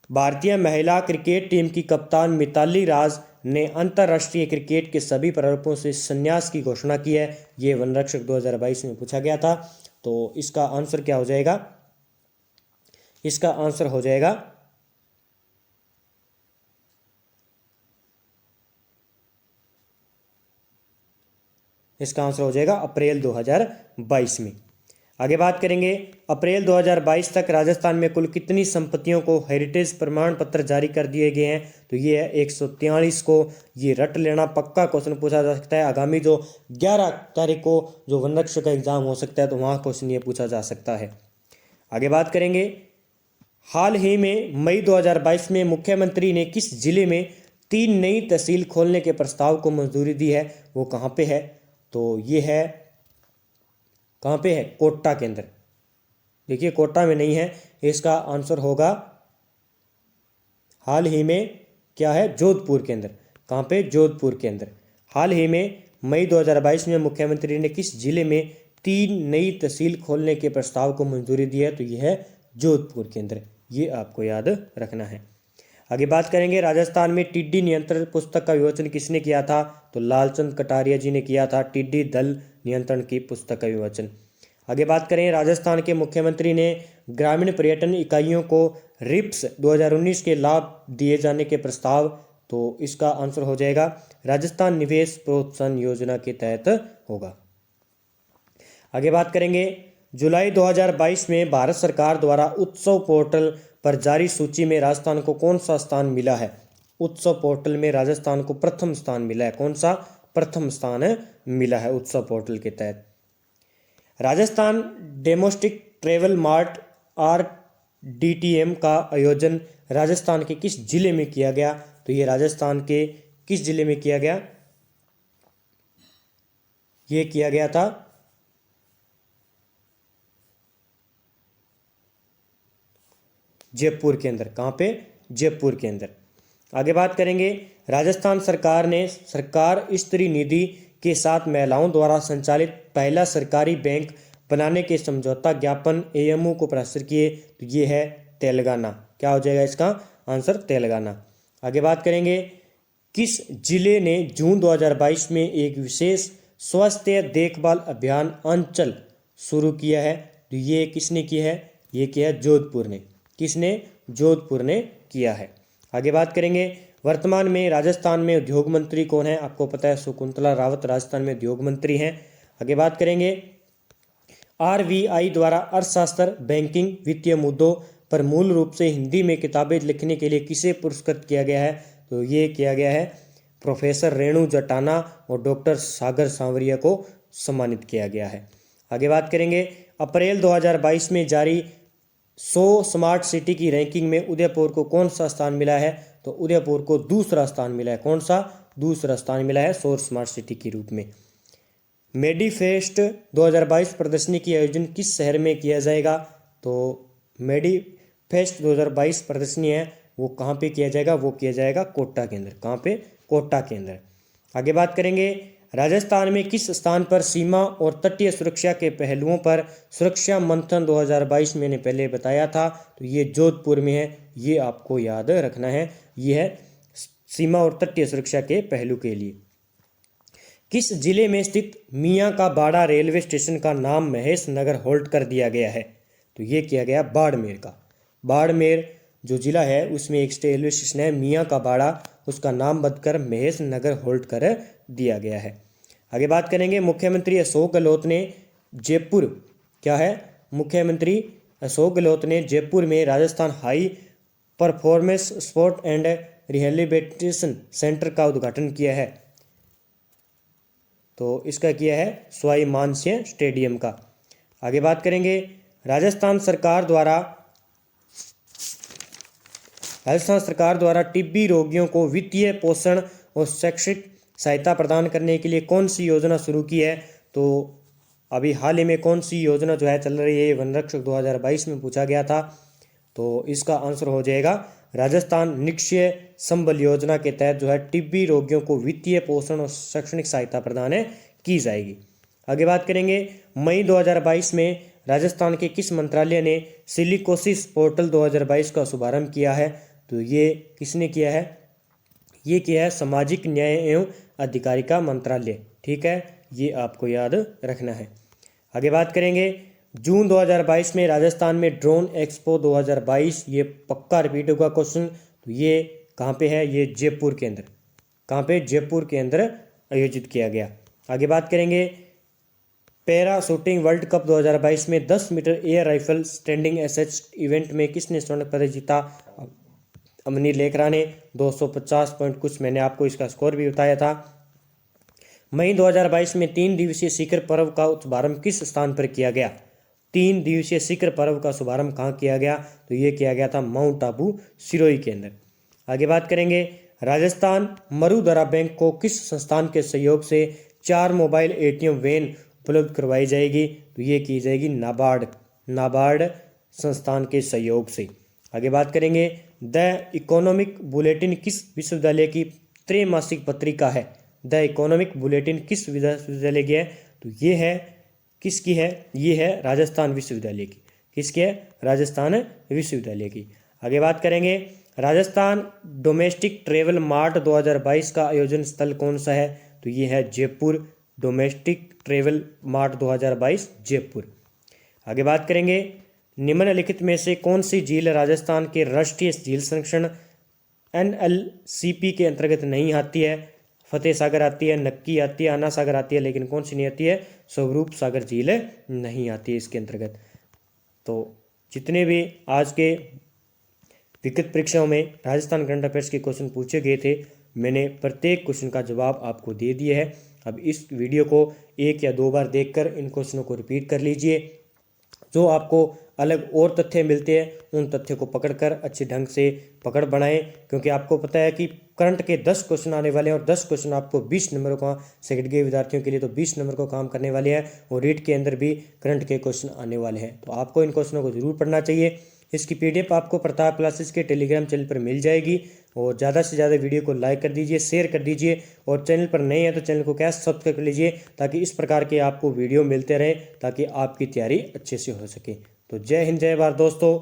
भारतीय महिला क्रिकेट टीम की कप्तान मिताली राज ने अंतर्राष्ट्रीय क्रिकेट के सभी प्रारूपों से संन्यास की घोषणा की है। ये वनरक्षक 2022 में पूछा गया था। तो इसका आंसर क्या हो जाएगा? इसका आंसर हो जाएगा अप्रैल 2022 में। आगे बात करेंगे, अप्रैल 2022 तक राजस्थान में कुल कितनी संपत्तियों को हेरिटेज प्रमाण पत्र जारी कर दिए गए हैं? तो ये है 143 को। ये रट लेना, पक्का क्वेश्चन पूछा जा सकता है। आगामी जो 11 तारीख को जो वनरक्षक का एग्जाम हो सकता है, तो वहाँ क्वेश्चन ये पूछा जा सकता है। आगे बात करेंगे, हाल ही में मई 2022 में मुख्यमंत्री ने किस जिले में 3 नई तहसील खोलने के प्रस्ताव को मंजूरी दी है? वो कहाँ पे है? तो ये है, कहाँ पे है? कोटा के अंदर। देखिए, कोटा में नहीं है, इसका आंसर होगा हाल ही में, क्या है? जोधपुर के अंदर। कहाँ पे? जोधपुर के अंदर। हाल ही में मई 2022 में मुख्यमंत्री ने किस जिले में 3 नई तहसील खोलने के प्रस्ताव को मंजूरी दी है? तो यह है जोधपुर के अंदर, ये आपको याद रखना है। आगे बात करेंगे, राजस्थान में टिड्डी नियंत्रण पुस्तक का विमोचन किसने किया था? तो लालचंद कटारिया जी ने किया था, टिड्डी दल नियंत्रण की पुस्तक का विमोचन। आगे बात करें, राजस्थान के मुख्यमंत्री ने ग्रामीण पर्यटन इकाइयों को रिप्स 2019 के लाभ दिए जाने के प्रस्ताव, तो इसका आंसर हो जाएगा राजस्थान निवेश प्रोत्साहन योजना के तहत होगा। आगे बात करेंगे, जुलाई 2022 में भारत सरकार द्वारा उत्सव पोर्टल पर जारी सूची में राजस्थान को कौन सा स्थान मिला है? उत्सव पोर्टल में राजस्थान को प्रथम स्थान मिला है। कौन सा? प्रथम स्थान मिला है उत्सव पोर्टल के तहत। Rajasthan domestic travel mart RDTM का आयोजन राजस्थान के किस जिले में किया गया? तो ये राजस्थान के किस जिले में किया गया? ये किया गया था जयपुर के अंदर। कहाँ पे? जयपुर के अंदर। आगे बात करेंगे, राजस्थान सरकार ने सरकार स्त्री निधि के साथ महिलाओं द्वारा संचालित पहला सरकारी बैंक बनाने के समझौता ज्ञापन AMO को प्रस्तुत किए। तो ये है तेलंगाना। क्या हो जाएगा इसका आंसर? तेलंगाना। आगे बात करेंगे, किस जिले ने जून 2022 में एक विशेष स्वास्थ्य देखभाल अभियान अंचल शुरू किया है? तो ये किसने किया है? ये किया है जोधपुर ने। किसने? जोधपुर ने किया है। आगे बात करेंगे वर्तमान में राजस्थान में उद्योग मंत्री कौन है। आपको पता है शकुंतला रावत राजस्थान में उद्योग मंत्री हैं। आगे बात करेंगे RBI द्वारा अर्थशास्त्र, बैंकिंग, वित्तीय मुद्दों पर मूल रूप से हिंदी में किताबें लिखने के लिए किसे पुरस्कृत किया गया है। तो ये किया गया है प्रोफेसर रेणु जटाना और डॉक्टर सागर सांवरिया को सम्मानित किया गया है। आगे बात करेंगे अप्रैल 2022 में जारी 100 स्मार्ट सिटी की रैंकिंग में उदयपुर को कौन सा स्थान मिला है। तो उदयपुर को दूसरा स्थान मिला है। कौन सा? दूसरा स्थान मिला है 100 स्मार्ट सिटी के रूप में। मेडीफेस्ट 2022 प्रदर्शनी की आयोजन किस शहर में किया जाएगा। तो मेडीफेस्ट 2022 प्रदर्शनी है वो कहाँ पे किया जाएगा। वो किया जाएगा कोटा के अंदर। कहाँ पे? कोटा के अंदर। आगे बात करेंगे राजस्थान में किस स्थान पर सीमा और तटीय सुरक्षा के पहलुओं पर सुरक्षा मंथन 2022 मैंने पहले बताया था। तो ये जोधपुर में है। ये आपको याद रखना है। ये है सीमा और तटीय सुरक्षा के पहलू के लिए। किस जिले में स्थित मियाँ का बाड़ा रेलवे स्टेशन का नाम महेश नगर होल्ड कर दिया गया है। तो ये किया गया बाड़मेर का। बाड़मेर जो जिला है उसमें एक रेलवे स्टेशन है मियाँ का बाड़ा, उसका नाम बदलकर महेश नगर होल्ड कर दिया गया है। आगे बात करेंगे मुख्यमंत्री अशोक गहलोत ने जयपुर क्या है मुख्यमंत्री अशोक गहलोत ने जयपुर में Rajasthan high performance sport and rehabilitation centre का उद्घाटन किया है। तो इसका किया है सवाई मानसिंह स्टेडियम का। आगे बात करेंगे राजस्थान सरकार द्वारा टीबी रोगियों को वित्तीय पोषण और शैक्षिक सहायता प्रदान करने के लिए कौन सी योजना शुरू की है। तो अभी हाल ही में कौन सी योजना जो है चल रही है वनरक्षक 2022 में पूछा गया था। तो इसका आंसर हो जाएगा राजस्थान निक्षय संबल योजना के तहत जो है टीबी रोगियों को वित्तीय पोषण और शैक्षणिक सहायता प्रदान की जाएगी। आगे बात करेंगे मई 2022 में राजस्थान के किस मंत्रालय ने सिलिकोसिस पोर्टल 2022 का शुभारंभ किया है। तो ये किसने किया है? ये किया है सामाजिक न्याय एवं अधिकारिता मंत्रालय। ठीक है, ये आपको याद रखना है। आगे बात करेंगे जून 2022 में राजस्थान में ड्रोन एक्सपो 2022, ये पक्का रिपीट होगा क्वेश्चन। तो ये कहाँ पे है? ये जयपुर के अंदर। कहाँ पे? जयपुर के अंदर आयोजित किया गया। आगे बात करेंगे पैरा शूटिंग वर्ल्ड कप 2022 में 10 metre air rifle standing SH event में किसने स्वर्ण पदक जीता। अमनी लेखरा ने 250 पॉइंट कुछ, मैंने आपको इसका स्कोर भी बताया था। मई 2022 में 3 दिवसीय शिखर पर्व का शुभारंभ किस स्थान पर किया गया। 3 दिवसीय शिखर पर्व का शुभारंभ कहाँ किया गया। तो ये किया गया था माउंट आबू सिरोही के अंदर। आगे बात करेंगे राजस्थान मरुधरा बैंक को किस संस्थान के सहयोग से 4 मोबाइल ATM वैन उपलब्ध करवाई जाएगी। तो ये की जाएगी नाबार्ड संस्थान के सहयोग से। आगे बात करेंगे द इकोनॉमिक बुलेटिन किस विश्वविद्यालय की त्रैमासिक पत्रिका है। द इकोनॉमिक बुलेटिन किस विश्वविद्यालय की है। तो ये है किसकी है? ये है राजस्थान विश्वविद्यालय की। किसकी है? राजस्थान विश्वविद्यालय की। आगे बात करेंगे राजस्थान डोमेस्टिक ट्रेवल मार्ट 2022 का आयोजन स्थल कौन सा है। तो ये है Jaipur. Domestic travel mart 2022 Jaipur. आगे बात करेंगे निम्नलिखित में से कौन सी झील राजस्थान के राष्ट्रीय झील संरक्षण NLCP के अंतर्गत नहीं आती है। फतेह सागर आती है, नक्की आती है, आना सागर आती है, लेकिन कौन सी नहीं आती है? स्वरूप सागर झील नहीं आती है इसके अंतर्गत। तो जितने भी आज के विगत परीक्षाओं में राजस्थान करंट अफेयर्स के क्वेश्चन पूछे गए थे, मैंने प्रत्येक क्वेश्चन का जवाब आपको दे दिए है। अब इस वीडियो को 1 या 2 बार देखकर इन क्वेश्चनों को रिपीट कर लीजिए। जो आपको अलग और तथ्य मिलते हैं उन तथ्यों को पकड़कर अच्छे ढंग से पकड़ बनाएं, क्योंकि आपको पता है कि करंट के 10 क्वेश्चन आने वाले हैं और 10 क्वेश्चन आपको 20 नंबर का सेकंड के विद्यार्थियों के लिए तो 20 नंबर को काम करने वाले हैं और रीट के अंदर भी करंट के क्वेश्चन आने वाले हैं। तो आपको इन क्वेश्चनों को जरूर पढ़ना चाहिए। इसकी PDF आपको प्रताप क्लासेस के टेलीग्राम चैनल पर मिल जाएगी। और ज़्यादा से ज़्यादा वीडियो को लाइक कर दीजिए, शेयर कर दीजिए और चैनल पर नए हैं तो चैनल को क्या सब्सक्राइब कर लीजिए, ताकि इस प्रकार के आपको वीडियो मिलते रहे, ताकि आपकी तैयारी अच्छे से हो सके। तो जय हिंद, जय भारत दोस्तों।